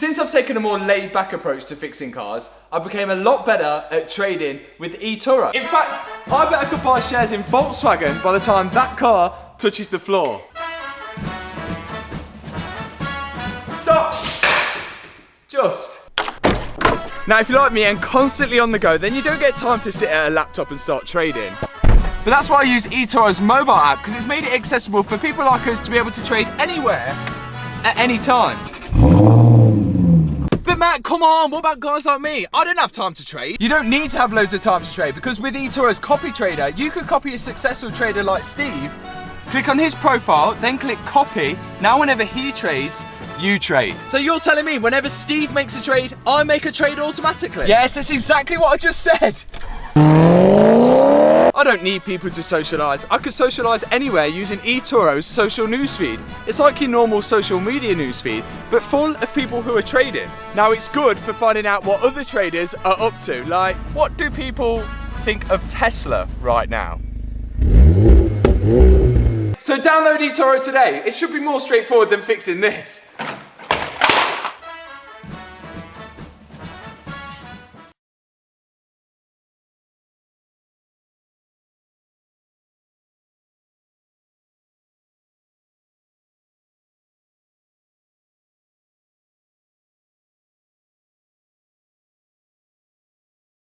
Since I've taken a more laid-back approach to fixing cars, I became a lot better at trading with eToro. In fact, I bet I could buy shares in Volkswagen by the time that car touches the floor. Stop! Just. Now, if you're like me and constantly on the go, then you don't get time to sit at a laptop and start trading. But that's why I use eToro's mobile app, because it's made it accessible for people like us to be able to trade anywhere at any time. But Matt, come on, what about guys like me? I don't have time to trade. You don't need to have loads of time to trade, because with eToro's copy trader, you could copy a successful trader like Steve, click on his profile, then click copy. Now whenever he trades, you trade. So you're telling me whenever Steve makes a trade, I make a trade automatically? Yes, that's exactly what I just said. I don't need people to socialise. I could socialise anywhere using eToro's social newsfeed. It's like your normal social media newsfeed, but full of people who are trading. Now it's good for finding out what other traders are up to. Like, what do people think of Tesla right now? So download eToro today. It should be more straightforward than fixing this.